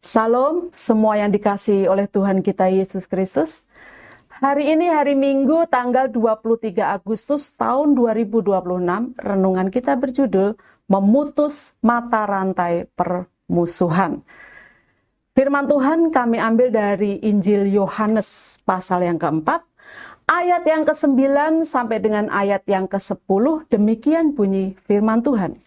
Salam semua yang dikasihi oleh Tuhan kita Yesus Kristus. Hari ini hari Minggu tanggal 23 Agustus tahun 2026, renungan kita berjudul Memutus Mata Rantai Permusuhan. Firman Tuhan kami ambil dari Injil Yohanes pasal yang keempat, ayat yang ke-9 sampai dengan ayat yang ke-10, demikian bunyi firman Tuhan.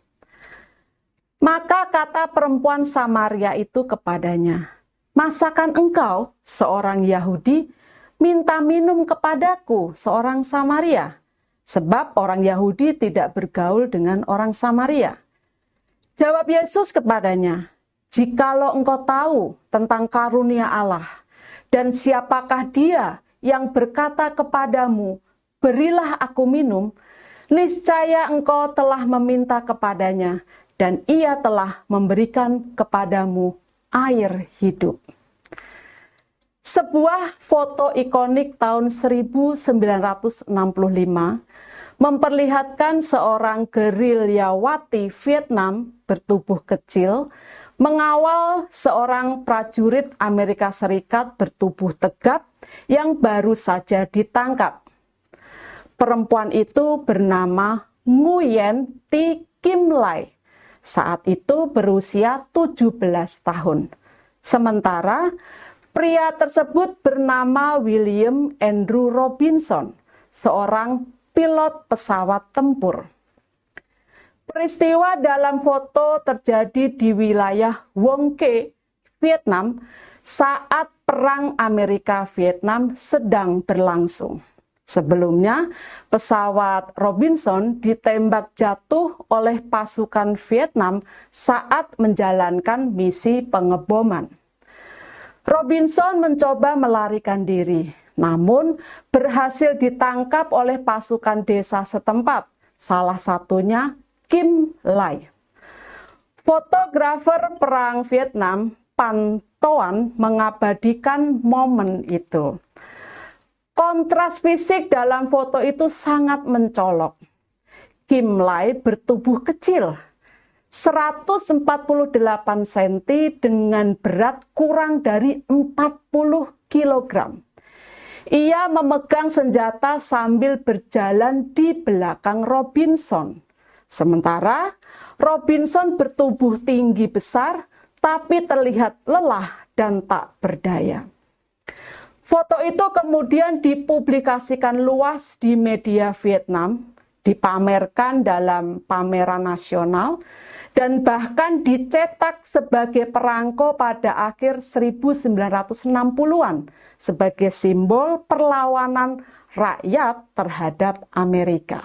Maka kata perempuan Samaria itu kepadanya, "Masakan engkau, seorang Yahudi, minta minum kepadaku, seorang Samaria? Sebab orang Yahudi tidak bergaul dengan orang Samaria." Jawab Yesus kepadanya, "Jikalau engkau tahu tentang karunia Allah, dan siapakah dia yang berkata kepadamu, 'Berilah aku minum,' niscaya engkau telah meminta kepadanya, dan ia telah memberikan kepadamu air hidup." Sebuah foto ikonik tahun 1965 memperlihatkan seorang gerilyawati Vietnam bertubuh kecil mengawal seorang prajurit Amerika Serikat bertubuh tegap yang baru saja ditangkap. Perempuan itu bernama Nguyen Thi Kim Lai. Saat itu berusia 17 tahun. Sementara pria tersebut bernama William Andrew Robinson, seorang pilot pesawat tempur. Peristiwa dalam foto terjadi di wilayah Vong Ke, Vietnam, saat Perang Amerika-Vietnam sedang berlangsung. Sebelumnya, pesawat Robinson ditembak jatuh oleh pasukan Vietnam saat menjalankan misi pengeboman. Robinson mencoba melarikan diri, namun berhasil ditangkap oleh pasukan desa setempat, salah satunya Kim Lai. Fotografer Perang Vietnam, Pan Toan, mengabadikan momen itu. Kontras fisik dalam foto itu sangat mencolok. Kim Lai bertubuh kecil, 148 cm dengan berat kurang dari 40 kg. Ia memegang senjata sambil berjalan di belakang Robinson. Sementara Robinson bertubuh tinggi besar, tapi terlihat lelah dan tak berdaya. Foto itu kemudian dipublikasikan luas di media Vietnam, dipamerkan dalam pameran nasional, dan bahkan dicetak sebagai perangko pada akhir 1960-an sebagai simbol perlawanan rakyat terhadap Amerika.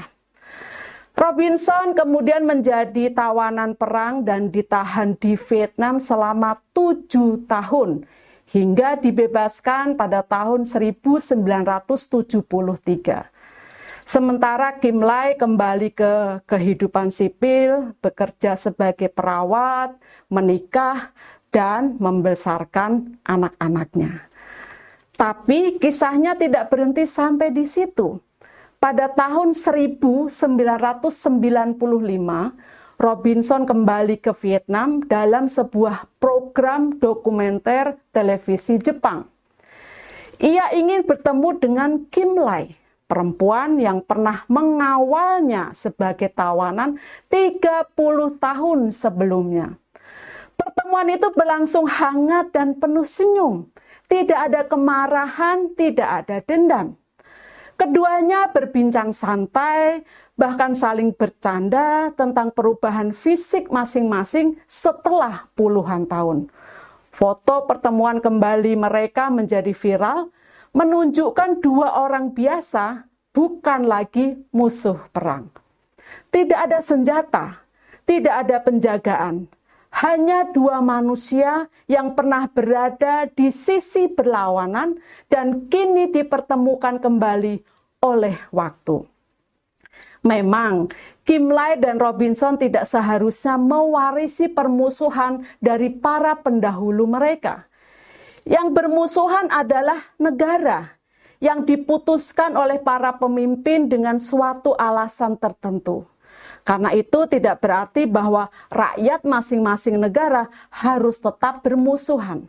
Robinson kemudian menjadi tawanan perang dan ditahan di Vietnam selama 7 tahun, hingga dibebaskan pada tahun 1973. Sementara Kim Lai kembali ke kehidupan sipil, bekerja sebagai perawat, menikah, dan membesarkan anak-anaknya. Tapi kisahnya tidak berhenti sampai di situ. Pada tahun 1995, Robinson kembali ke Vietnam dalam sebuah program dokumenter televisi Jepang. Ia ingin bertemu dengan Kim Lai, perempuan yang pernah mengawalnya sebagai tawanan 30 tahun sebelumnya. Pertemuan itu berlangsung hangat dan penuh senyum. Tidak ada kemarahan, tidak ada dendam. Keduanya berbincang santai, bahkan saling bercanda tentang perubahan fisik masing-masing setelah puluhan tahun. Foto pertemuan kembali mereka menjadi viral, menunjukkan dua orang biasa, bukan lagi musuh perang. Tidak ada senjata, tidak ada penjagaan. Hanya dua manusia yang pernah berada di sisi berlawanan dan kini dipertemukan kembali oleh waktu. Memang, Kim Lai dan Robinson tidak seharusnya mewarisi permusuhan dari para pendahulu mereka. Yang bermusuhan adalah negara yang diputuskan oleh para pemimpin dengan suatu alasan tertentu. Karena itu tidak berarti bahwa rakyat masing-masing negara harus tetap bermusuhan.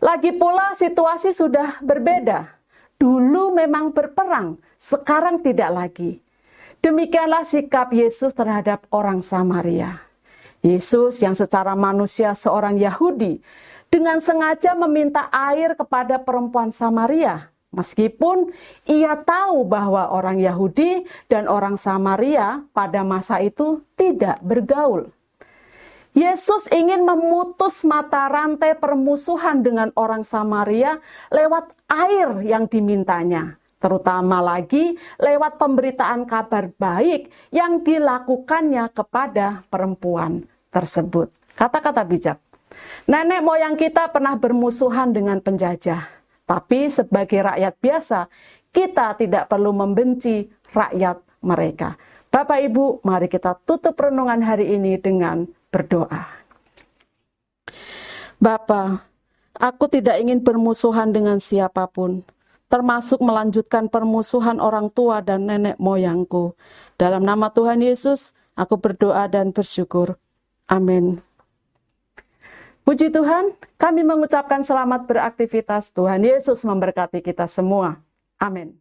Lagi pula situasi sudah berbeda. Dulu memang berperang, sekarang tidak lagi. Demikianlah sikap Yesus terhadap orang Samaria. Yesus yang secara manusia seorang Yahudi dengan sengaja meminta air kepada perempuan Samaria. Meskipun ia tahu bahwa orang Yahudi dan orang Samaria pada masa itu tidak bergaul. Yesus ingin memutus mata rantai permusuhan dengan orang Samaria lewat air yang dimintanya. Terutama lagi lewat pemberitaan kabar baik yang dilakukannya kepada perempuan tersebut. Kata-kata bijak. Nenek moyang kita pernah bermusuhan dengan penjajah. Tapi sebagai rakyat biasa, kita tidak perlu membenci rakyat mereka. Bapak Ibu, mari kita tutup renungan hari ini dengan berdoa. Bapa, aku tidak ingin bermusuhan dengan siapapun, termasuk melanjutkan permusuhan orang tua dan nenek moyangku. Dalam nama Tuhan Yesus, aku berdoa dan bersyukur. Amin. Puji Tuhan, kami mengucapkan selamat beraktivitas. Tuhan Yesus memberkati kita semua. Amin.